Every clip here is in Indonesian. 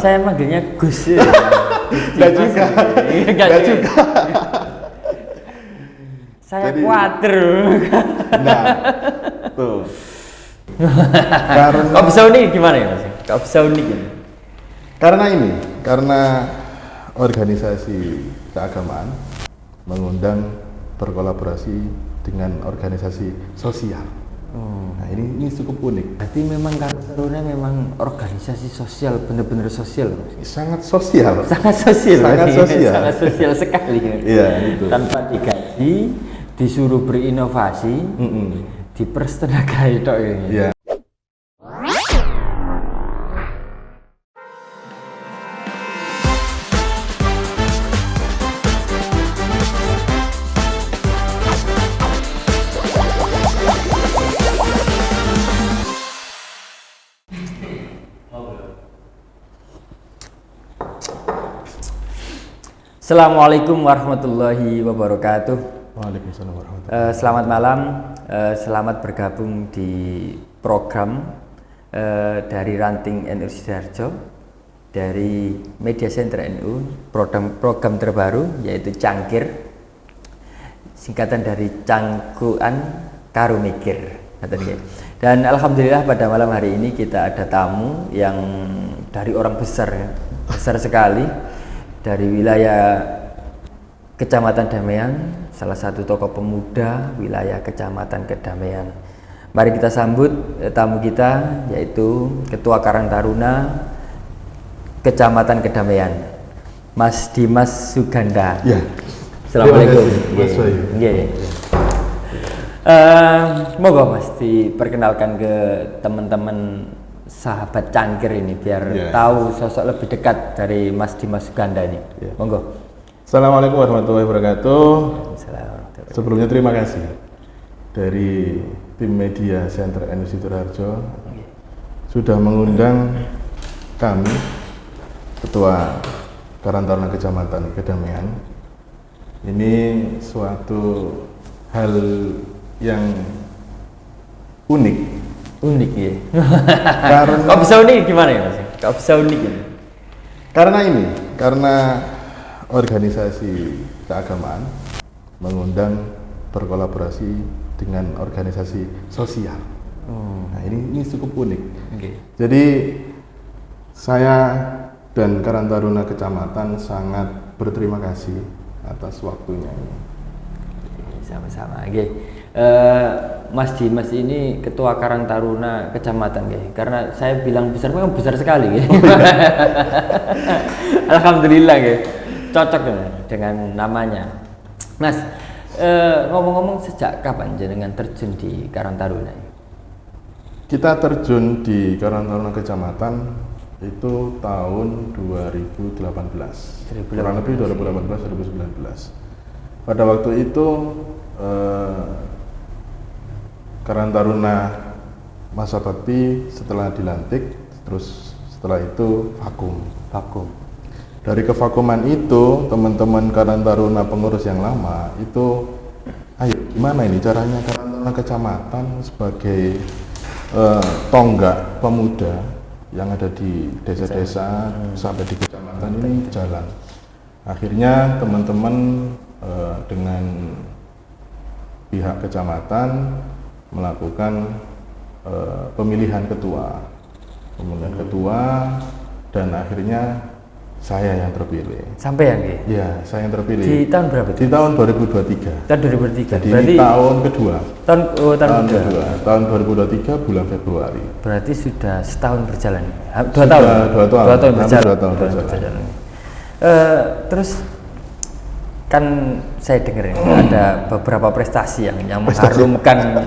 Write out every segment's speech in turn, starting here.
Saya manggilnya Gus. Enggak juga. Enggak juga. Saya Jadi- kuater. Nah, tuh. Karena Kok bisa unik gimana ya Mas? Kok bisa unik ini? karena organisasi keagamaan mengundang berkolaborasi dengan organisasi sosial. Nah, ini cukup unik. Berarti memang Karang Taruna memang organisasi sosial, benar-benar sosial Mas. Sangat sosial. Sangat sosial. Sangat berarti. sosial. Sangat sosial sekali. Iya, itu. Tanpa digaji, disuruh berinovasi, dipertenagai tok ini. Iya. Assalamualaikum warahmatullahi wabarakatuh. Waalaikumsalam warahmatullahi Selamat malam, selamat bergabung di program dari Ranting NU Sidoarjo dari Media Center NU, program terbaru yaitu Cangkir, singkatan dari Cangkuan Karo Mikir. Dan alhamdulillah pada malam hari ini kita ada tamu yang dari orang besar ya, besar sekali, dari wilayah Kecamatan Damaian, salah satu tokoh pemuda wilayah Kecamatan Kedamaian. Mari kita sambut tamu kita, yaitu Ketua Karang Taruna Kecamatan Kedamaian, Mas Dimas Suganda. Ya. Assalamualaikum. Mas Bayu. Nggih. Monggo Mas diperkenalkan ke teman-teman sahabat Cangkir ini biar tahu sosok lebih dekat dari Mas Dimas Suganda ini. Monggo. Assalamualaikum warahmatullahi wabarakatuh. Assalamualaikum. Sebelumnya terima kasih dari tim Media Center NU Sidoarjo sudah mengundang kami, Ketua Karang Taruna Kecamatan Kedamaian. Ini suatu hal yang unik. Unik ya. Karena Kok bisa unik gimana ya Mas? Kok bisa unik ini? karena organisasi keagamaan mengundang berkolaborasi dengan organisasi sosial. Nah, ini cukup unik. Oke. Jadi saya dan Karang Taruna Kecamatan sangat berterima kasih atas waktunya ini. Sama-sama. Oke. Mas Dimas ini Ketua Karang Taruna Kecamatan, nggih. Karena saya bilang besar, memang besar sekali, nggih. Alhamdulillah, nggih. Cocok dengan namanya. Mas, ngomong-ngomong sejak kapan jenengan terjun di Karang Taruna? Kita terjun di Karang Taruna Kecamatan itu tahun 2018. Kurang lebih 2018-2019. Pada waktu itu Karang Taruna masa bakti setelah dilantik, terus setelah itu vakum. Dari kevakuman itu, teman-teman Karang Taruna pengurus yang lama itu, ayo gimana ini caranya Karang Taruna Kecamatan sebagai tonggak pemuda yang ada di desa-desa sampai di kecamatan ini jalan. Akhirnya teman-teman dengan pihak kecamatan melakukan pemilihan ketua, dan akhirnya saya yang terpilih. Sampai ya, nggih? Ya, saya yang terpilih. Di tahun berapa itu? Di tahun 2023. Tahun 2003. Jadi Berarti ini tahun kedua. tahun kedua. Tahun 2023 bulan Februari. Berarti sudah setahun berjalan. 2 tahun. 2 tahun. 2 tahun Hampir berjalan. 2 tahun berjalan. Terus kan saya dengar ini ada beberapa prestasi yang mengharumkan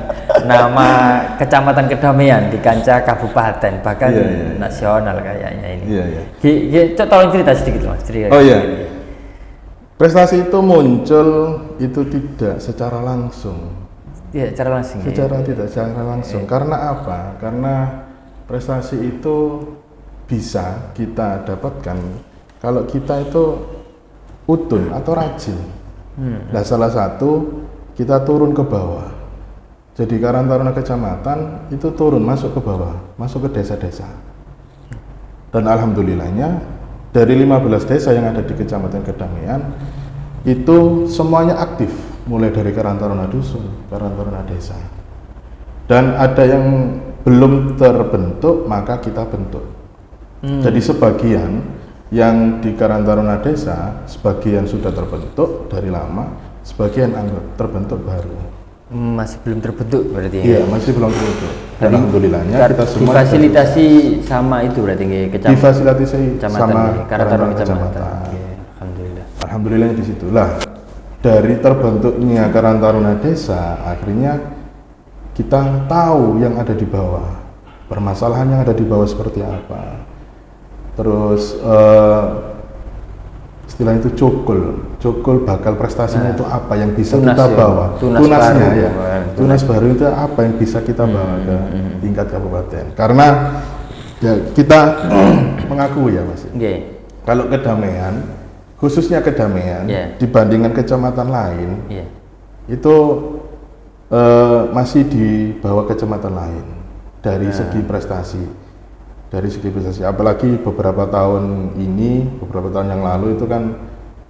nama Kecamatan Kedamaian di kancah kabupaten, bahkan nasional kayaknya ini. Tolong cerita sedikit Mas. Oh iya. Prestasi itu muncul itu tidak secara langsung. Iya, secara langsung. Tidak secara langsung. Karena apa? Karena prestasi itu bisa kita dapatkan kalau kita itu utun atau rajin. Nah, salah satu kita turun ke bawah. Jadi Karang Taruna Kecamatan itu turun masuk ke bawah, masuk ke desa-desa. Dan alhamdulillahnya dari 15 desa yang ada di Kecamatan Kedamaian itu semuanya aktif, mulai dari Karang Taruna Dusun, Karang Taruna Desa. Dan ada yang belum terbentuk, maka kita bentuk. Jadi sebagian yang di Karang Taruna Desa, sebagian sudah terbentuk dari lama, sebagian terbentuk baru. Masih belum terbentuk berarti ya? Iya, masih belum terbentuk. Dan alhamdulillahnya kita semua difasilitasi sama itu berarti kecamatan. Difasilitasi sama Karang Taruna Kecamatan. Kecamatan. Alhamdulillah. Alhamdulillahnya di situlah. Dari terbentuknya Karang Taruna Desa, akhirnya kita tahu yang ada di bawah, permasalahan yang ada di bawah seperti apa. Terus istilah itu cukul bakal prestasinya itu apa yang bisa kita bawa, tunasnya baru, ya, tunas baru itu apa yang bisa kita bawa ke tingkat kabupaten. Karena ya kita mengakui ya Mas, kalau Kedamaian, khususnya Kedamaian dibandingkan kecamatan lain itu masih di bawah kecamatan lain dari segi prestasi. Dari segi prestasi, apalagi beberapa tahun ini, beberapa tahun yang lalu itu kan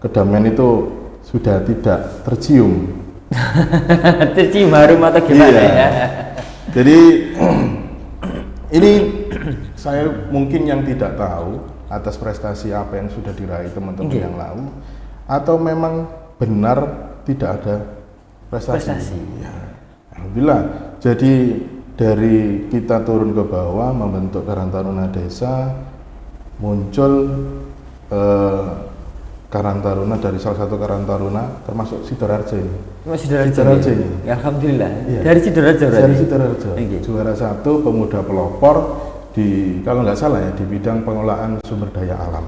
Kedamaian itu sudah tidak tercium. Tercium harum atau gimana ya? Jadi ini saya mungkin yang tidak tahu atas prestasi apa yang sudah diraih teman-teman yang lalu, atau memang benar tidak ada prestasi. Ya. Alhamdulillah. Jadi dari kita turun ke bawah membentuk Karang Taruna Desa, muncul Karang Taruna dari salah satu Karang Taruna termasuk Sidoarjo ini. Sidoarjo ini. Ya, alhamdulillah. Ya. Dari Sidoarjo berarti. Dari Sidoarjo. Juara 1 pemuda pelopor di, kalau nggak salah ya, di bidang pengelolaan sumber daya alam.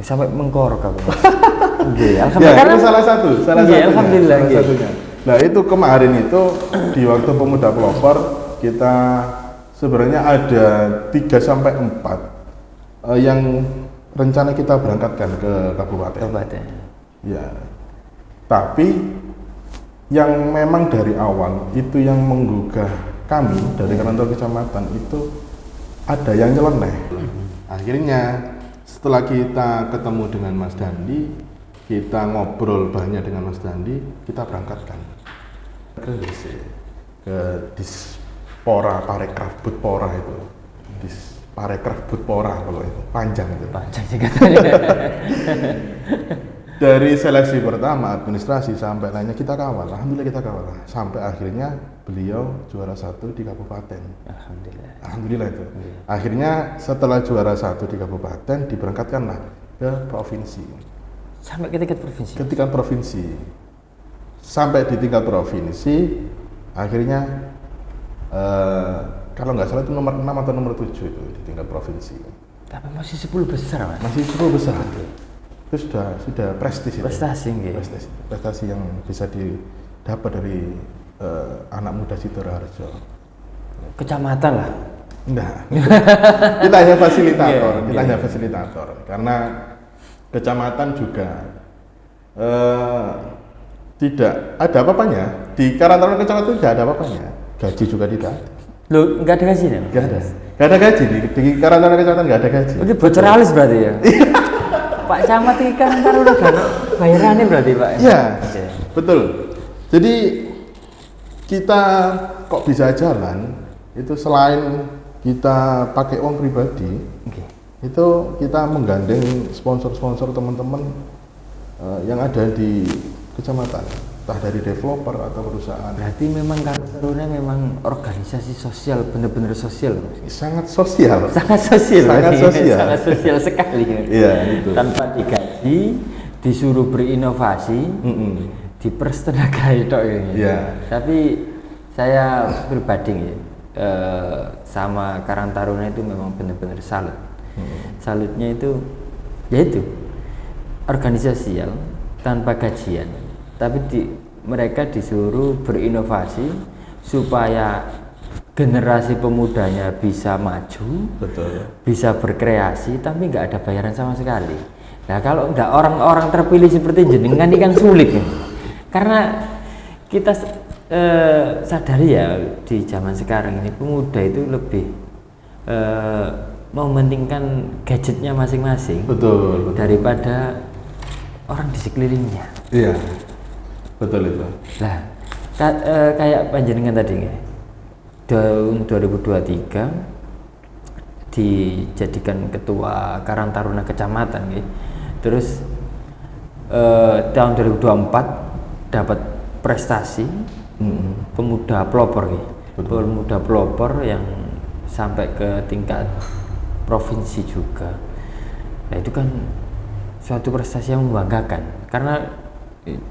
Sampai mengkorok aku. Alhamdulillah. Ya, karena salah satunya. Alhamdulillah. Salah satunya. Nah itu kemarin itu di waktu pemuda pelopor kita sebenarnya ada 3-4 yang rencana kita berangkatkan ke kabupaten. Ya, tapi yang memang dari awal itu yang menggugah kami dari kantor kecamatan itu ada yang nyeleneh. Akhirnya setelah kita ketemu dengan Mas Dandi, kita ngobrol banyak dengan Mas Dandi, kita berangkatkan ke DC, ke Dispora Parekraf Butpora itu, Parekraf Butpora kalau itu panjang itu. Panjang sih katanya. Dari seleksi pertama administrasi sampai lainnya kita kawal, alhamdulillah kita kawal sampai akhirnya beliau juara 1 di kabupaten. Alhamdulillah itu. Akhirnya setelah juara 1 di kabupaten diberangkatkanlah ke provinsi. Sampai ke tingkat provinsi? Ke tingkat provinsi. Sampai di tingkat provinsi, akhirnya kalau nggak salah itu nomor 6 atau nomor 7 itu di tingkat provinsi. Tapi masih 10 besar Mas? Masih 10 besar. Itu sudah prestis itu. Prestasi yang bisa didapat dari anak muda Sidoarjo. Kecamatan lah? Enggak. Kita hanya fasilitator, hanya fasilitator. Karena kecamatan juga tidak ada apa-apanya. Di Karang Taruna Kecamatan tidak ada apa-apanya. Gaji juga tidak ada. Loh, nggak ada gaji ya? Nggak ada gaji. Di Karang Taruna Kecamatan nggak ada gaji. Ini bocor alis berarti ya? Pak Camat di Karang Taruna kan bayarannya berarti Pak? Iya, betul. Jadi kita kok bisa jalan, itu selain kita pakai uang pribadi, itu kita menggandeng sponsor-sponsor teman-teman yang ada di kecamatan, entah dari developer atau perusahaan. Berarti memang Karang Taruna memang organisasi sosial, benar-benar sosial. Sangat sosial. Sangat sosial. Sangat sosial. Sangat sosial sekali. Iya, itu. Tanpa digaji, disuruh berinovasi, dipertenagai tok ini. Iya. Tapi saya pribadi sama Karang Taruna itu memang benar-benar salut. Salutnya itu yaitu organisasial tanpa gajian, tapi mereka disuruh berinovasi supaya generasi pemudanya bisa maju, betul, bisa berkreasi, tapi nggak ada bayaran sama sekali. Nah kalau nggak orang-orang terpilih seperti jenengan ini kan sulit ya. Karena kita sadari ya di zaman sekarang ini pemuda itu lebih mementingkan gadgetnya masing-masing Betul. daripada orang di sekelilingnya. Iya, betul itu. Lah, kayak panjenengan tadi nggih. Tahun 2023 dijadikan ketua Karang Taruna Kecamatan nggih. Terus tahun 2024 dapat prestasi pemuda pelopor nggih. Pemuda pelopor yang sampai ke tingkat provinsi juga. Nah, itu kan suatu prestasi yang membanggakan karena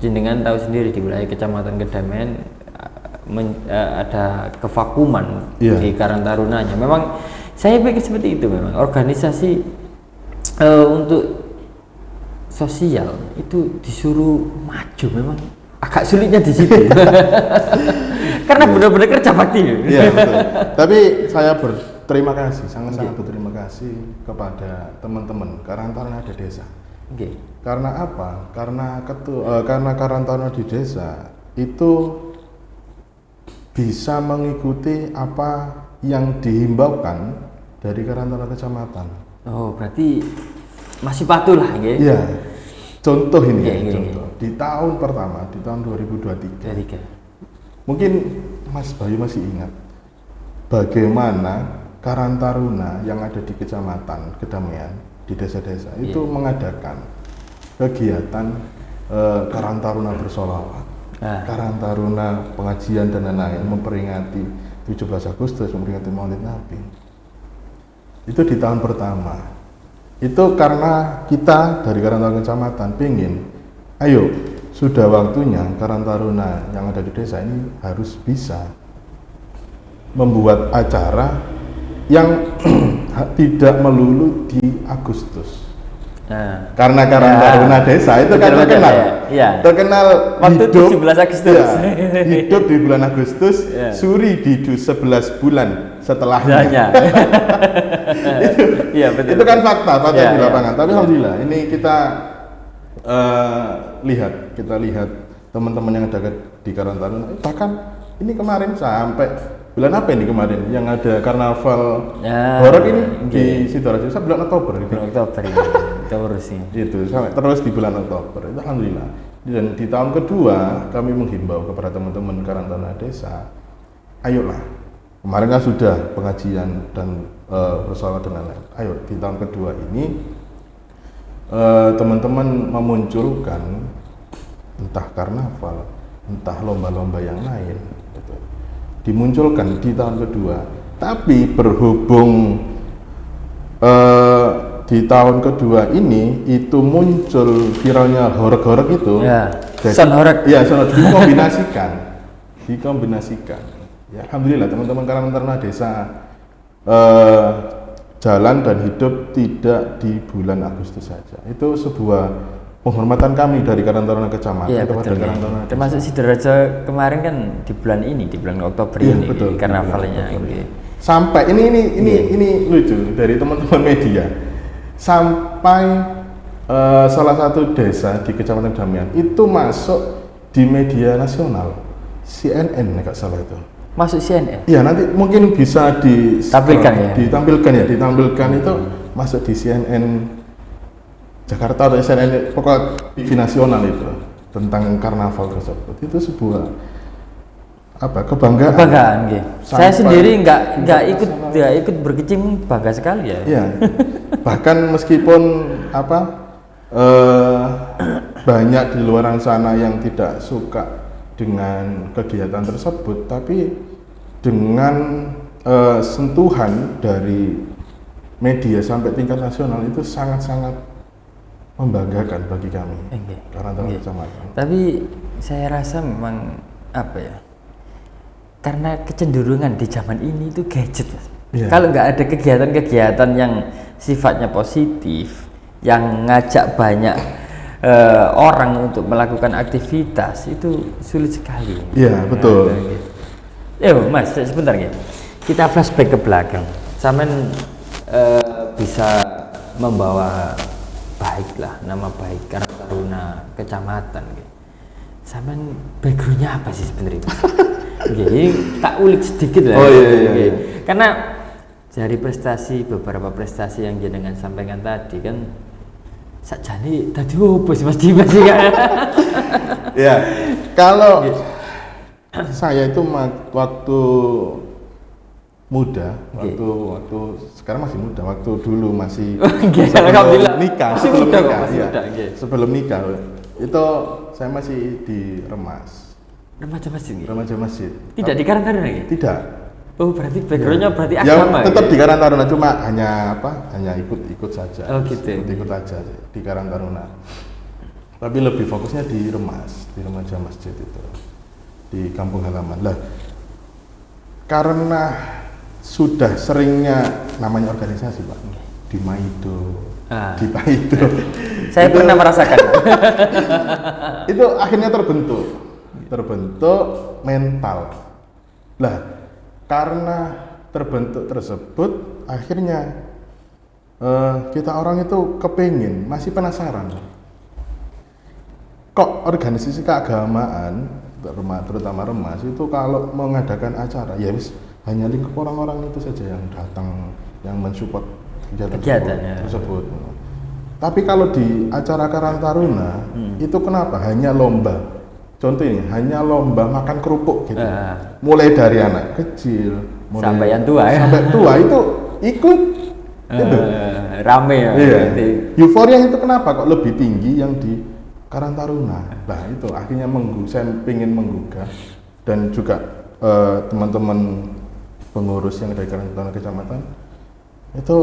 jenengan tahu sendiri di wilayah Kecamatan Kedamaian ada kevakuman di Karang Tarunanya. Memang saya pikir seperti itu, memang organisasi untuk sosial itu disuruh maju memang agak sulitnya di situ. Karena benar-benar kerja bakti. Iya, betul. Tapi saya berterima kasih, sangat-sangat berterima kasih kepada teman-teman Karang Taruna di desa. Karena apa? Karena Karang Taruna di desa itu bisa mengikuti apa yang dihimbaukan dari Karang Taruna Kecamatan. Oh, berarti masih patuh lah, nggih. Iya. Contoh ini, contoh. Di tahun pertama, di tahun 2023. Mungkin Mas Bayu masih ingat bagaimana Karang Taruna yang ada di Kecamatan Kedamaian, di desa-desa itu mengadakan kegiatan Karang Taruna bersolawat, Karang Taruna pengajian dan lain-lain, memperingati 17 Agustus, memperingati Maulid Nabi. Itu di tahun pertama. Itu karena kita dari Karang Taruna Kecamatan pengen, ayo sudah waktunya Karang Taruna yang ada di desa ini harus bisa membuat acara yang tidak melulu di Agustus. Karena Karang Taruna desa itu kan terkenal, terkenal waktu hidup 17 Agustus, hidup di bulan Agustus, suri di 11 bulan setelahnya. Itu kan fakta di lapangan. Tapi alhamdulillah ini kita lihat teman-teman yang ada di Karang Taruna. Bahkan ini kemarin sampai bulan apa ini kemarin yang ada karnaval horor ini di Sidoarjo, bulan Oktober. Bulan Oktober ini. Itu sampai terus di bulan Oktober. Itu alhamdulillah. Dan di tahun kedua kami menghimbau kepada teman-teman Karang Taruna desa, ayolah. Kemarin kan sudah pengajian dan bersolawat dan lain-lain. Ayo di tahun kedua ini teman-teman memunculkan entah karnaval, entah lomba-lomba yang lain, gitu. Dimunculkan di tahun kedua. Tapi berhubung di tahun kedua ini itu muncul viralnya horor-horor itu, sound horor, dikombinasikan. Ya, alhamdulillah teman-teman Karang Taruna desa jalan dan hidup tidak di bulan Agustus saja. Itu sebuah penghormatan kami dari Karang Taruna Kecamatan kepada Karang Taruna desa. Termasuk Sidoarjo kemarin kan di bulan ini, di bulan Oktober ini, karnavalnya. Sampai ini lucu dari teman-teman media. Sampai salah satu desa di Kecamatan Kedamaian itu masuk di media nasional, CNN nggak salah itu. Masuk CNN? Iya, nanti mungkin bisa ditampilkan itu masuk di CNN Jakarta atau CNN pokoknya TV nasional itu tentang karnaval tersebut. Itu sebuah kebanggaan. Saya sendiri nggak ikut berkecimpung, bangga sekali ya. Iya. Bahkan meskipun banyak di luar sana yang tidak suka dengan kegiatan tersebut, tapi dengan sentuhan dari media sampai tingkat nasional itu sangat-sangat membanggakan bagi kami. Karang Taruna Kecamatan. Tapi saya rasa memang karena kecenderungan di zaman ini itu gadget. Kalau nggak ada kegiatan-kegiatan yang sifatnya positif, yang ngajak banyak orang untuk melakukan aktivitas, itu sulit sekali. Iya, betul. Mas, sebentar ya. Kita flashback ke belakang. Sampean bisa membawa nama baik Karang Taruna Kecamatan. Sampean backgroundnya apa sih sebenarnya? Jadi tak ulik sedikit lah. Iya. Karena dari beberapa prestasi yang jenengan sampaikan tadi kan sakjane dadi opo sih Mas Dimas sih kan? Ya, kalau saya itu waktu muda, waktu sekarang masih muda, waktu dulu masih sebelum nikah, sebelum nikah itu saya masih di Remas. Remaja masjid. Tidak di Karang Taruna ya? Tidak. Oh, berarti backgroundnya berarti agama. Ya, tetap di Karang Taruna, cuma hanya ikut saja. Oh gitu. Ikut aja di Karang Taruna. Tapi lebih fokusnya di Remas, di Remaja Masjid itu, di kampung halaman. Lah, karena sudah seringnya namanya organisasi Pak, di Maido, di Paido. Saya pernah merasakan. Itu akhirnya terbentuk mental. Lah, karena terbentuk tersebut, akhirnya kita orang itu kepingin, masih penasaran. Kok organisasi keagamaan, terutama Remas itu kalau mengadakan acara, ya wis hanya lingkup orang-orang itu saja yang datang, yang mensupport kegiatan tersebut. Tapi kalau di acara Karang Taruna itu kenapa hanya lomba? Contoh ini, hanya lomba makan kerupuk gitu. Mulai dari anak kecil, sampai yang tua ya. Sampai tua itu ikut. Gitu. Rame ya. Iya. Euforia itu kenapa kok lebih tinggi yang di Karang Taruna? Nah itu akhirnya saya ingin menggugah, dan juga teman-teman pengurus yang dari Karang Taruna Kecamatan itu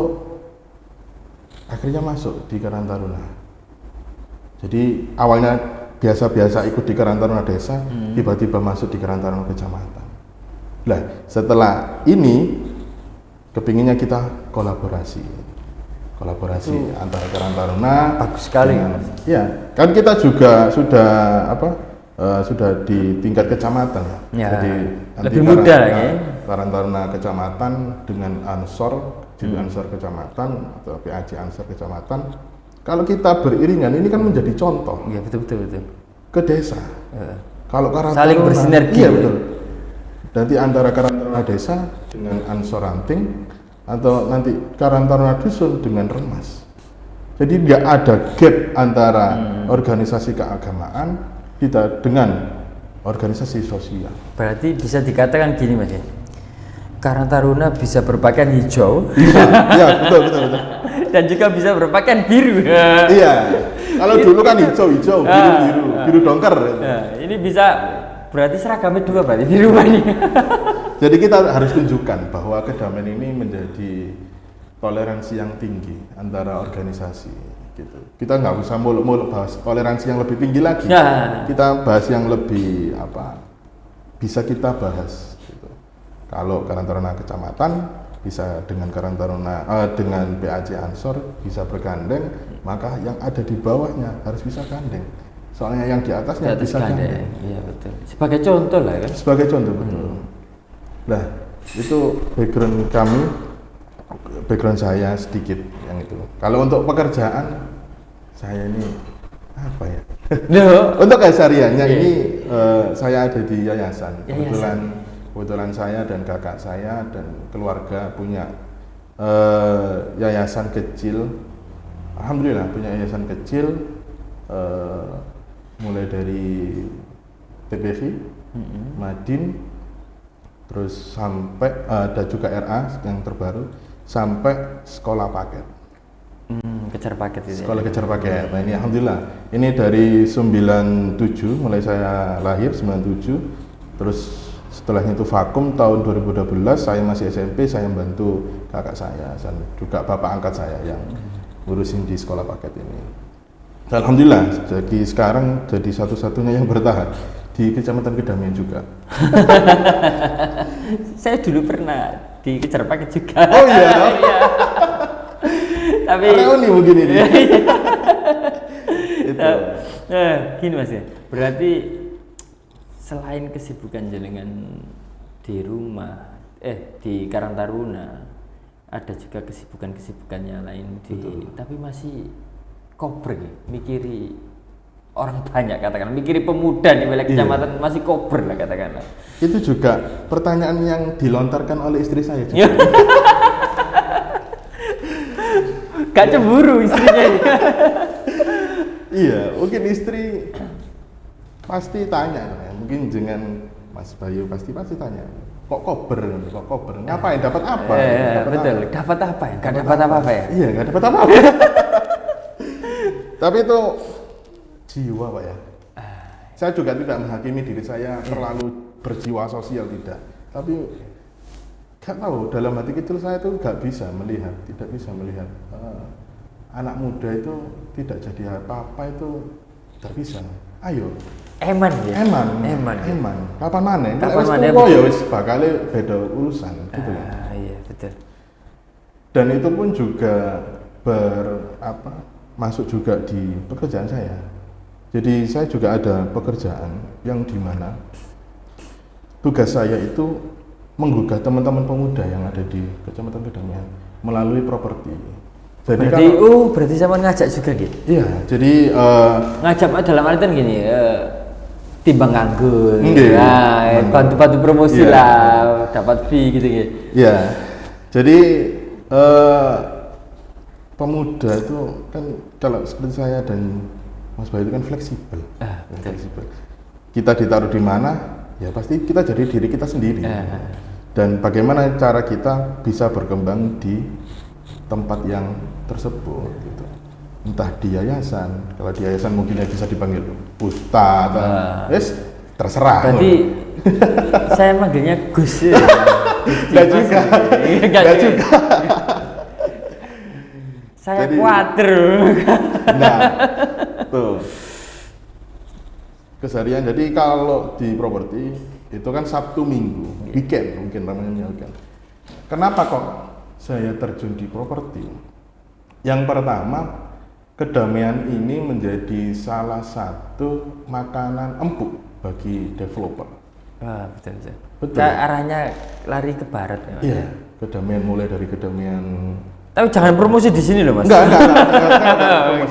akhirnya masuk di Karang Taruna. Jadi awalnya biasa-biasa ikut di Karang Taruna Desa, tiba-tiba masuk di Karang Taruna Kecamatan. Nah, setelah ini kepinginnya kita kolaborasi antara Karang Taruna. Bagus sekali. Ya, kan kita juga sudah di tingkat kecamatan. Ya, jadi lebih mudah ya. Karang Taruna Kecamatan dengan Ansor, jadi Ansor Kecamatan atau PAJ Ansor Kecamatan. Kalau kita beriringan, ini kan menjadi contoh. Iya, betul. Ke desa. Kalau Karang saling Taruna, bersinergi. Iya, betul. Nanti antara Karang Taruna Desa dengan Ansor Ranting, atau nanti Karang Taruna Dusun dengan Remas. Jadi nggak ada gap antara organisasi keagamaan kita dengan organisasi sosial. Berarti bisa dikatakan gini Mas ya, Karang Taruna bisa berpakaian hijau. Iya, betul. Dan juga bisa berpakaian biru. Iya. Kalau dulu kan hijau, biru dongker. Ini bisa berarti seragamnya dua berarti di rumah ini. Jadi kita harus tunjukkan bahwa kedamaian ini menjadi toleransi yang tinggi antara organisasi. Gitu. Kita nggak usah muluk-muluk bahas toleransi yang lebih tinggi lagi. Kita bahas yang lebih bisa kita bahas. Gitu. Kalau Karang Taruna Kecamatan bisa dengan Karang Taruna dengan PAJ Ansor bisa bergandeng, maka yang ada di bawahnya harus bisa gandeng. Soalnya yang di atasnya bisa gandeng. Iya betul. Sebagai contoh lah kan. Sebagai contoh betul. Nah itu background saya sedikit yang itu. Kalau untuk pekerjaan saya ini apa ya? Untuk kesehariannya ini saya ada di yayasan. Kebetulan saya dan kakak saya dan keluarga punya yayasan kecil. Alhamdulillah punya yayasan kecil, mulai dari TPV, Madin, terus sampai ada juga RA yang terbaru, sampai sekolah paket. Kejar paket itu. Sekolah kejar paket. Nah ini alhamdulillah. Ini dari 97, mulai saya lahir 97, terus setelahnya itu vakum tahun 2012, saya masih SMP, saya membantu kakak saya dan juga bapak angkat saya yang ngurusin di sekolah paket ini. Alhamdulillah, jadi sekarang jadi satu-satunya yang bertahan di Kecamatan Kedamian juga. Saya dulu pernah di kejar paket juga. Oh iya. Tapi reuni begini nih. Itu. Gini Mas ya. Berarti selain kesibukan jenengan di rumah, di Karang Taruna, ada juga kesibukan-kesibukannya lain tapi masih kober ya, mikiri orang banyak katakan, mikiri pemuda di wilayah kecamatan masih kober lah katakanlah. Itu juga pertanyaan yang dilontarkan oleh istri saya juga. Gak cemburu istrinya. Iya, mungkin istri pasti tanya, ya. Mungkin dengan Mas Bayu pasti tanya, kok kober, ngapain, dapat apa? Betul, dapat apa ya? Gak dapat apa-apa ya? Iya, gak dapat apa-apa. Tapi itu jiwa Pak ya. Saya juga tidak menghakimi diri saya terlalu berjiwa sosial, tidak. Tapi gak tahu, dalam hati kecil saya itu tidak bisa melihat anak muda itu tidak jadi apa-apa, itu tidak bisa. Ayo. Eman. Kapan mana? Kapan Wis mana? tuwa ya wis bakal beda urusan gitu loh. Iya, betul. Dan itu pun juga masuk juga di pekerjaan saya. Jadi saya juga ada pekerjaan yang dimana tugas saya itu menggugah teman-teman pemuda yang ada di Kecamatan Kedamian melalui properti. Jadi berarti sama ngajak juga gitu? Iya, jadi ngajak dalam artian gini, timbang nganggur, bantu promosi lah, dapat fee gitu. Iya, jadi pemuda itu kan kalau seperti saya dan Mas Bayu itu kan fleksibel. Fleksibel. Kita ditaruh di mana, ya pasti kita jadi diri kita sendiri. Dan bagaimana cara kita bisa berkembang di tempat yang tersebut gitu. Entah di yayasan, kalau di yayasan mungkin bisa dipanggil ustadz, terserah. Berarti saya manggilnya Gus. Enggak juga. Saya khawatir. Nah, tuh. Keseharian, jadi kalau di properti itu kan Sabtu Minggu, weekend mungkin namanya weekend. Kenapa kok saya terjun di properti? Yang pertama, kedamaian ini menjadi salah satu makanan empuk bagi developer. Betul. Arahnya lari ke barat ya. Iya, kedamaian mulai dari kedamaian. Tapi jangan promosi di sini loh Mas. Enggak.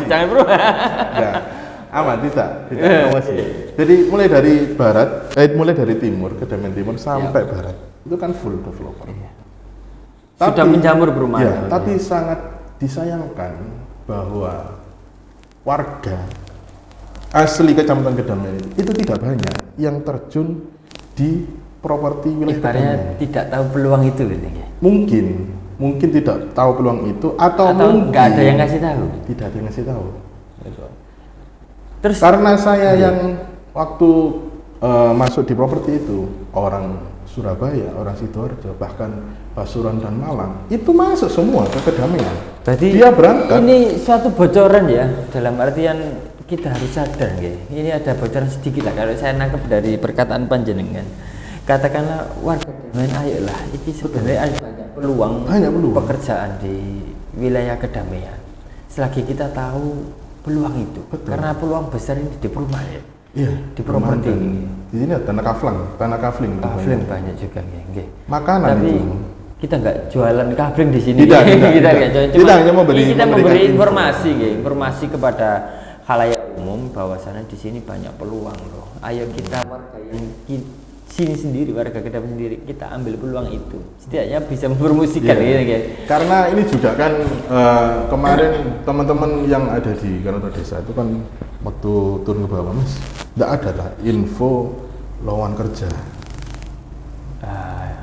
Jangan promosi. Aman, tidak promosi. Jadi mulai dari timur, kedamaian timur sampai barat itu kan full developer. Sudah menjamur perumahan. Ya, tapi sangat disayangkan bahwa warga asli Kecamatan Kedamaian itu tidak banyak yang terjun di properti wilayah Kedamaian. Tidak tahu peluang itu gitu ya. Mungkin tidak tahu peluang itu atau mungkin nggak ada yang ngasih tahu. Tidak ada yang ngasih tahu. Terus karena saya yang waktu masuk di properti itu orang Surabaya, orang Sidoarjo, bahkan Pasuruan dan Malang itu masuk semua ke Kedamaian. Berarti dia berangkat. Ini suatu bocoran ya, dalam artian kita harus sadar ya. Ini ada bocoran sedikit lah kalau saya nangkep dari perkataan panjenengan. Katakanlah warga Kedamaian, ayolah, ini sebenarnya ada banyak peluang pekerjaan di wilayah Kedamaian. Selagi kita tahu peluang itu. Betul. Karena peluang besar ini di perumahan ya. Iya, di properti ini. Di sini ada tanah kafling banyak juga nggih. Makanan tapi itu. Kita nggak jualan kafling di sini. Tidak. Kita hanya memberi informasi kepada khalayak umum bahwasanya di sini banyak peluang loh. Ayo kita warga yang sini sendiri, warga Kedamaian sendiri, kita ambil peluang itu. Setidaknya bisa mempromosikan gitu. Karena ini juga kan kemarin teman-teman yang ada di kantor desa itu kan waktu turun ke bawah Mas, tidak ada info lowongan kerja.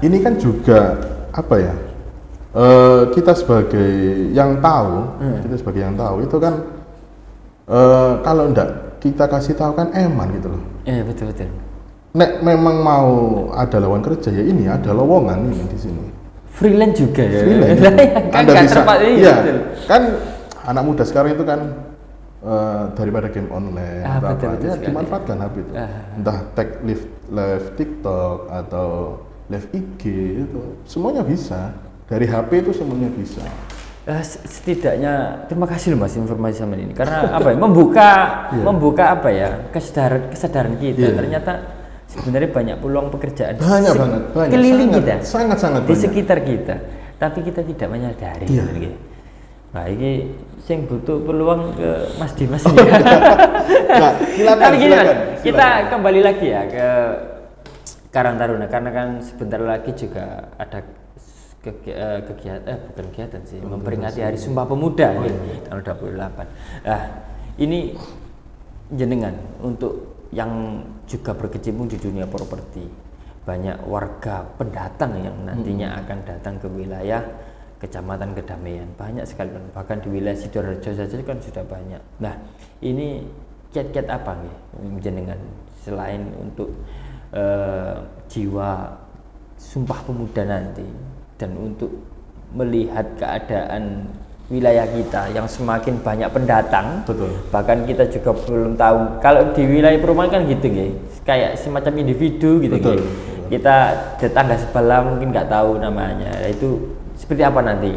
Ini kan juga apa ya? Kita sebagai yang tahu itu kan kalau enggak kita kasih tahu kan eman gitu loh. Iya betul. Nek memang mau ada lowongan kerja ya ini ada lowongan ini di sini. Freelance juga ya. Anda bisa. Iya. Kan anak muda sekarang itu kan daripada game online atau apa ya dimanfaatkan HP itu. Entah tag live TikTok atau live IG itu semuanya bisa. Dari HP itu semuanya bisa. Setidaknya terima kasih loh Mas informasi sama ini karena apa ya membuka apa ya kesadaran kita. Ternyata sebenarnya banyak peluang pekerjaan banyak keliling kita sangat di sekitar kita tapi kita tidak menyadari nah ini yang butuh peluang ke Mas Dimas ini. Silakan. Kita kembali lagi ya ke Karang Taruna karena kan sebentar lagi juga ada bukan kegiatan sih, memperingati Hari Sumpah Pemuda tanggal 28. Nah, ini jenengan untuk yang juga berkecimpung di dunia properti, banyak warga pendatang yang nantinya akan datang ke wilayah Kecamatan Kedamaian, banyak sekali, bahkan di wilayah Sidoarjo saja kan sudah banyak. Nah, ini kiat-kiat apa nih jenengan selain untuk jiwa Sumpah Pemuda nanti dan untuk melihat keadaan wilayah kita yang semakin banyak pendatang. Betul. Bahkan kita juga belum tahu kalau di wilayah perumahan kan gitu nggih, kayak semacam individu gitu nggih. Kita tetangga sebelah mungkin nggak tahu namanya. Itu seperti apa nanti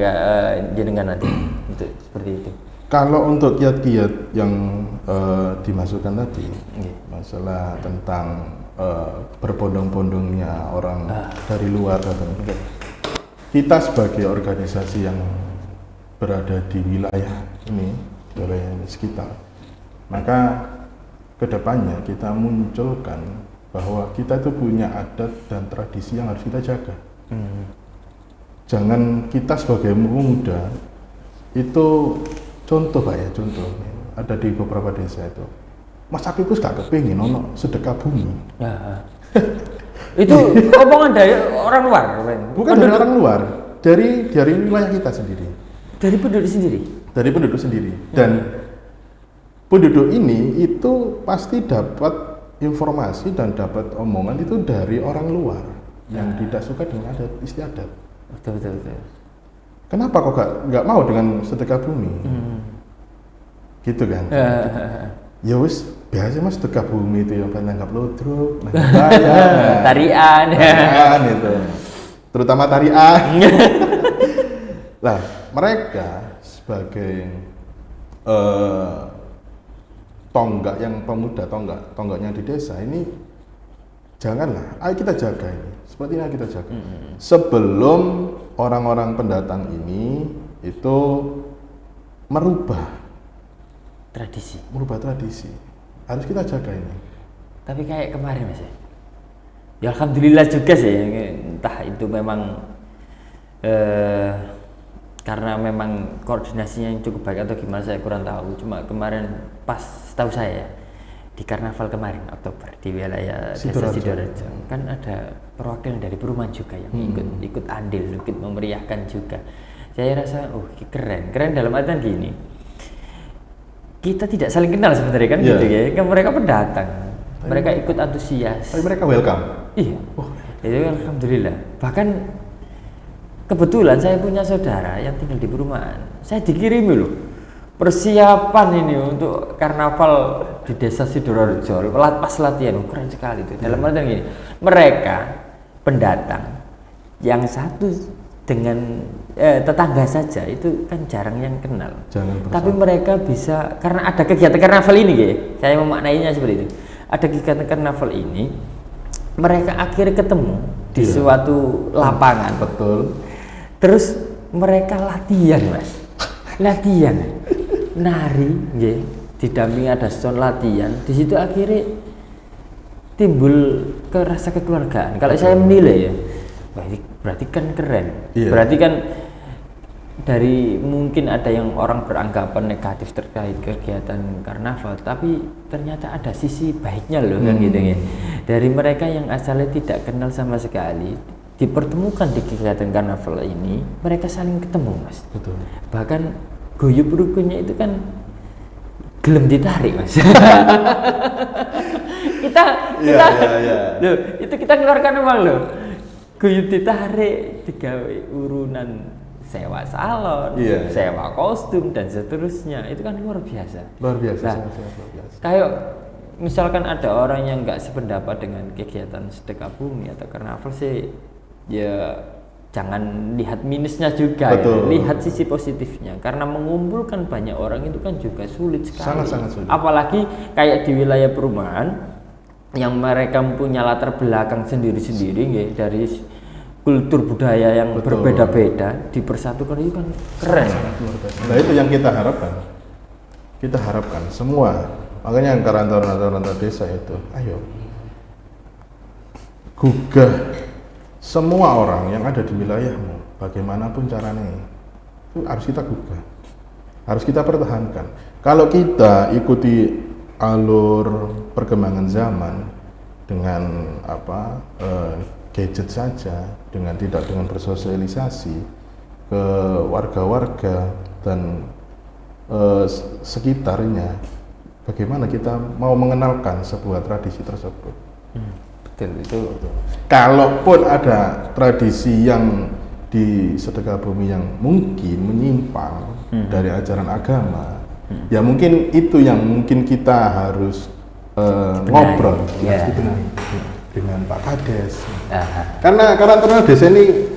jenengan nanti untuk seperti itu? Kalau untuk kiat-kiat yang dimasukkan tadi, masalah tentang berbondong-bondongnya orang dari luar datang. Kita sebagai organisasi yang berada di wilayah ini sekitar, maka kedepannya kita munculkan bahwa kita itu punya adat dan tradisi yang harus kita jaga. Jangan kita sebagai pemuda itu contoh ada di beberapa desa itu, Mas Apikus gak kepingin ono sedekah bumi. Itu omongan dari orang luar, bukan dari orang luar, dari wilayah kita sendiri. Dari penduduk sendiri. Dari penduduk sendiri. Dan penduduk ini itu pasti dapat informasi dan dapat omongan itu dari orang luar yang tidak suka dengan adat istiadat. Betul. Kenapa kok nggak mau dengan sedekah bumi? Gitu kan? Ya wis biasa mas sedekah bumi itu yang nanggap lodruk, nanggap bayar, tarian itu, terutama tarian. Lah mereka sebagai tonggak yang pemuda, tonggaknya di desa ini, janganlah, ayo kita jaga ini, seperti yang kita jaga. Sebelum orang-orang pendatang ini itu merubah tradisi, harus kita jaga ini. Tapi kayak kemarin mas ya alhamdulillah juga sih, entah itu memang karena memang koordinasinya yang cukup baik atau gimana saya kurang tahu. Cuma kemarin pas setahu saya di karnaval kemarin Oktober di wilayah desa Sidoarjo kan ada perwakilan dari perumahan juga yang ikut andil, ikut memeriahkan juga. Saya rasa keren dalam artian gini, kita tidak saling kenal sebenarnya kan gitu ya, kan mereka pendatang, mereka ikut antusias. Tapi mereka welcome. Iya, itu alhamdulillah. Bahkan kebetulan saya punya saudara yang tinggal di perumahan, saya dikirimi loh persiapan ini untuk karnaval di desa Sidoarjo, pas latihan, keren sekali itu. Dalam artian gini, mereka pendatang yang satu dengan tetangga saja itu kan jarang yang kenal. Tapi mereka bisa, karena ada kegiatan karnaval ini ya, saya memaknainya seperti itu. Ada kegiatan karnaval ini, mereka akhirnya ketemu di suatu lapangan. Betul. Terus mereka latihan mas, nari, didampingi ada sound latihan. Di situ akhirnya timbul rasa kekeluargaan. Kalau saya menilai ya, berarti kan keren. Berarti kan dari mungkin ada yang orang beranggapan negatif terkait kegiatan karnaval, tapi ternyata ada sisi baiknya loh kan gitu ya. Dari mereka yang asalnya tidak kenal sama sekali, dipertemukan di kegiatan karnaval ini, mereka saling ketemu mas. Betul. Bahkan guyub rukunnya itu kan gelem ditarik mas. kita loh, itu kita keluarkan memang loh, guyub ditarik, digawe urunan sewa salon, sewa kostum dan seterusnya, itu kan luar biasa. Luar biasa. Nah, kayak misalkan ada orang yang nggak sependapat dengan kegiatan sedekah bumi atau karnaval sih, ya jangan lihat minusnya juga, ya. Lihat sisi positifnya, karena mengumpulkan banyak orang itu kan juga sulit sekali. Sangat sulit. Apalagi kayak di wilayah perumahan yang mereka punya latar belakang sendiri-sendiri ya, dari kultur budaya yang berbeda-beda dipersatukan, itu kan keren. Nah itu yang kita harapkan. Kita harapkan semua, makanya yang kantor desa itu, ayo gugah semua orang yang ada di wilayahmu bagaimanapun caranya itu harus kita gugah, harus kita pertahankan. Kalau kita ikuti alur perkembangan zaman dengan gadget saja, dengan bersosialisasi ke warga-warga dan sekitarnya, bagaimana kita mau mengenalkan sebuah tradisi tersebut? Betul itu. Kalaupun ada tradisi yang di Sedekah Bumi yang mungkin menyimpang dari ajaran agama, ya mungkin itu yang mungkin kita harus ngobrol dengan Pak Kades. Karena internal desa ini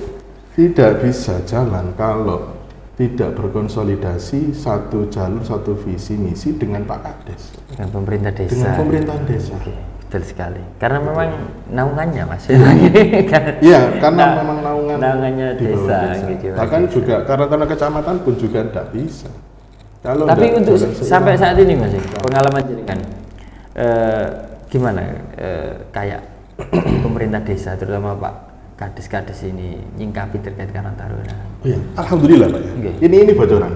tidak bisa jalan kalau tidak berkonsolidasi satu jalur, satu visi misi dengan Pak Kades, dengan pemerintah desa. Dengan pemerintahan desa. Oke, betul sekali. Karena memang naungannya Mas. Iya, karena memang naungannya di bawah desa. Gitu, bahkan juga karena kecamatan pun juga tidak bisa. Tapi untuk sampai saat ini Mas, pengalaman jenengan gimana kayak pemerintah desa terutama Pak Kades ini nyingkapi terkait Karang Taruna? Oh iya, alhamdulillah Pak ya. Okay. Ini bocoran.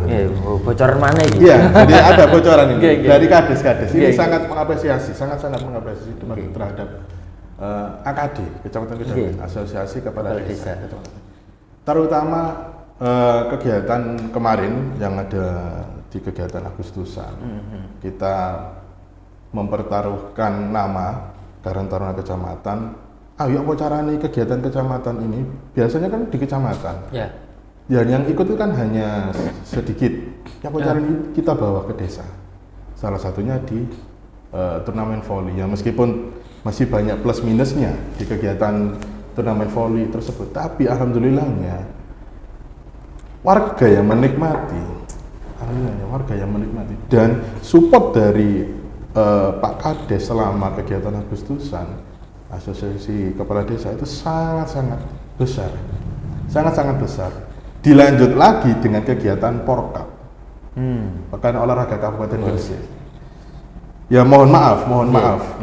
Bocoran mana ini? Iya, jadi ada bocoran ini Okay. dari Kades. Ini sangat mengapresiasi, sangat mengapresiasi terhadap AKD, Kecamatan Asosiasi Kepala Desa. Terutama kegiatan kemarin yang ada di kegiatan Agustusan, kita mempertaruhkan nama Karang Taruna Kecamatan. Ayo apa caranya kegiatan kecamatan ini? Biasanya kan di kecamatan. Ya. Dan yang ikut itu kan hanya sedikit. Ya apa caranya kita bawa ke desa. Salah satunya di turnamen voli. Ya meskipun masih banyak plus minusnya di kegiatan turnamen voli tersebut, tapi alhamdulillahnya warga yang menikmati. Dan support dari Pak Kades selama kegiatan Agustusan Asosiasi Kepala Desa itu sangat-sangat besar. Dilanjut lagi dengan kegiatan Porkap, Pekan Olahraga Kabupaten Gresik. Ya mohon maaf.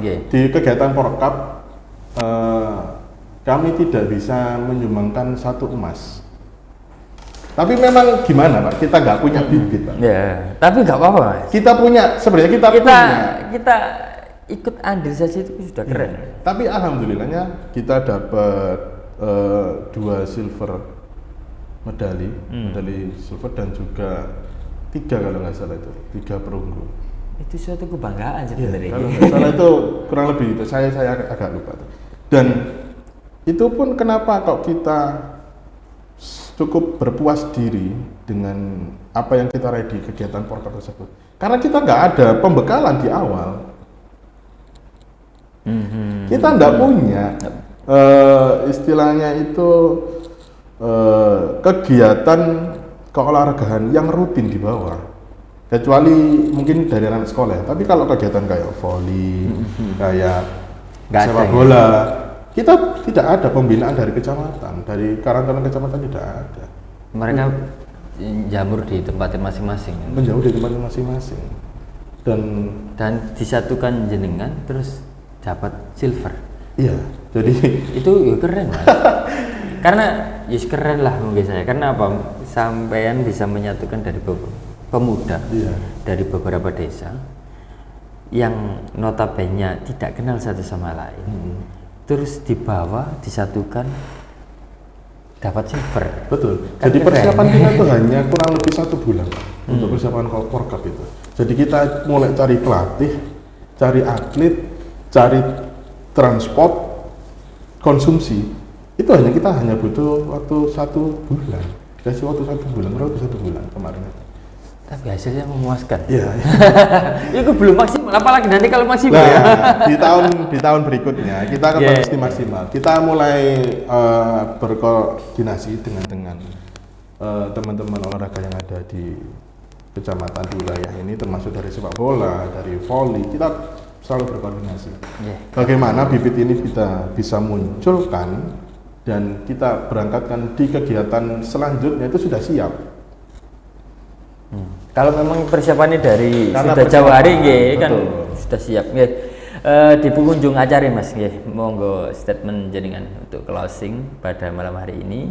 Di kegiatan Porkap kami tidak bisa menyumbangkan 1 emas. Tapi memang gimana Pak? Kita nggak punya bibit Pak. Ya, tapi nggak apa-apa Mas. Kita punya, sebenarnya kita ikut andil saja itu sudah keren. Tapi alhamdulillahnya kita dapat 2 silver medali silver dan juga 3 kalau nggak salah itu 3 perunggu. Itu suatu kebanggaan sebenarnya. Kalau nggak salah itu kurang lebih itu saya agak lupa. Dan itu pun kenapa kok kita cukup berpuas diri dengan apa yang kita raih di kegiatan Porkap tersebut. Karena kita nggak ada pembekalan di awal. Kita tidak punya istilahnya itu kegiatan keolahragaan yang rutin di bawah, kecuali mungkin dari anak sekolah. Tapi kalau kegiatan kayak voli, kayak sepak bola, kita tidak ada pembinaan dari kecamatan, dari Karang Taruna Kecamatan tidak ada. Mereka jamur di tempatnya masing-masing. Menjauh di tempatnya masing-masing. Dan disatukan jenengan terus dapat silver. Iya, jadi itu ya keren Mas. Karena ya keren lah mungkin saya. Karena apa? Sampean bisa menyatukan dari pemuda dari beberapa desa yang notabene tidak kenal satu sama lain. Terus dibawa, disatukan, dapat silver. Betul. Jadi persiapan kita tuh hanya kurang lebih 1 bulan untuk persiapan Porkap itu. Jadi kita mulai cari pelatih, cari atlet, cari transport, konsumsi, itu kita hanya butuh waktu 1 bulan. Kasih waktu 1 bulan, kurang lebih 1 bulan kemarin. Tapi hasilnya memuaskan. Iya. Itu belum maksimal, apalagi nanti kalau maksimal. Nah, di tahun berikutnya kita akan pasti maksimal. Kita mulai berkoordinasi dengan teman-teman olahraga yang ada di kecamatan di wilayah ini, termasuk dari sepak bola, dari voli. Kita selalu berkoordinasi. Bagaimana bibit ini kita bisa munculkan dan kita berangkatkan di kegiatan selanjutnya itu sudah siap. Kalau memang persiapannya dari sudah jauh hari kan sudah siap. Di pengunjung acara Mas, monggo statement jenengan untuk closing pada malam hari ini.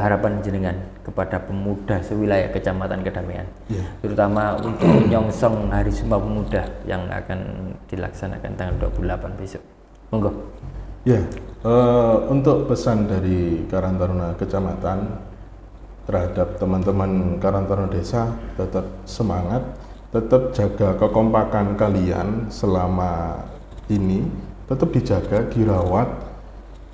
harapan jenengan kepada pemuda sewilayah Kecamatan Kedamaian, Iya. terutama untuk menyongsong Hari Sumpah Pemuda yang akan dilaksanakan tanggal 28 besok. Monggo. Ya, untuk pesan dari Karang Taruna Kecamatan terhadap teman-teman Karang Taruna Desa, tetap semangat, tetap jaga kekompakan kalian selama ini, tetap dijaga, dirawat.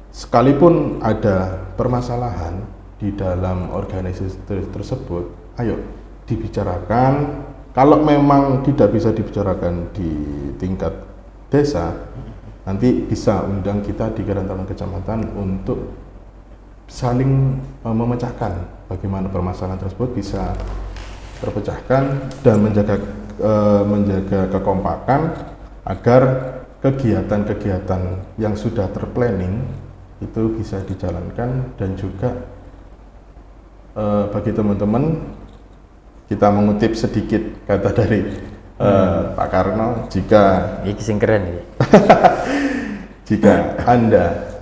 Sekalipun ada permasalahan di dalam organisasi tersebut, ayo dibicarakan. Kalau memang tidak bisa dibicarakan di tingkat desa, nanti bisa undang kita di Karang Taruna Kecamatan untuk saling memecahkan bagaimana permasalahan tersebut bisa terpecahkan dan menjaga kekompakan agar kegiatan-kegiatan yang sudah terplanning itu bisa dijalankan. Dan juga bagi teman-teman, kita mengutip sedikit kata dari Pak Karno, Iki sing keren iki. jika Anda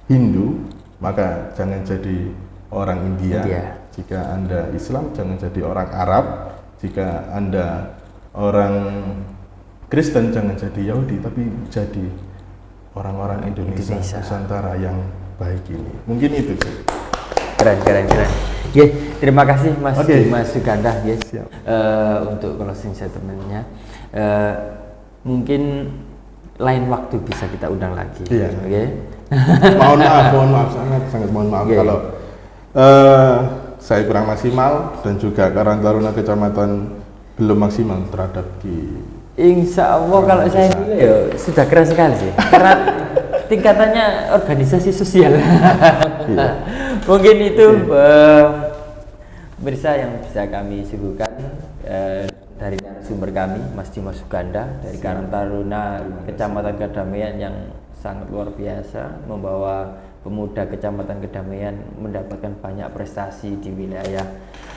Hindu, maka jangan jadi orang India. Jika Anda Islam, jangan jadi orang Arab. Jika Anda orang Kristen, jangan jadi Yahudi, tapi jadi orang-orang Indonesia Nusantara yang baik ini. Mungkin itu sih. Keren. Ya, terima kasih Mas Dimas Suganda, yes. Untuk closing statement-nya. Mungkin lain waktu bisa kita undang lagi. Iya. Oke. Mohon maaf, sangat mohon maaf kalau saya kurang maksimal dan juga Karang Taruna Kecamatan belum maksimal terhadap Insya Allah kalau saya dulu ya sudah keren sekali sih, karena tingkatannya organisasi sosial. Iya. Mungkin itu pemirsa yang bisa kami suguhkan dari narasumber kami, Mas Dimas Suganda dari Karang Taruna Kecamatan Kedamaian yang sangat luar biasa, membawa pemuda Kecamatan Kedamaian mendapatkan banyak prestasi di wilayah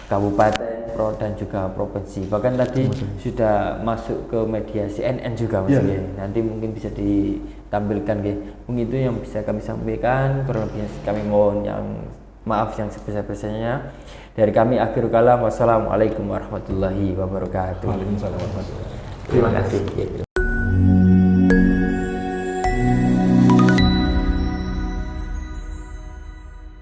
kabupaten, dan juga provinsi. Bahkan tadi sudah masuk ke media CNN juga, Mas. Yeah. Nanti mungkin bisa ditampilkan, mungkin itu yang bisa kami sampaikan. Kurang lebihnya kami mohon maaf yang sebesar-besarnya. Dari kami akhirul kalam, wassalamualaikum warahmatullahi wabarakatuh. Waalaikumsalam warahmatullahi wabarakatuh. Terima kasih.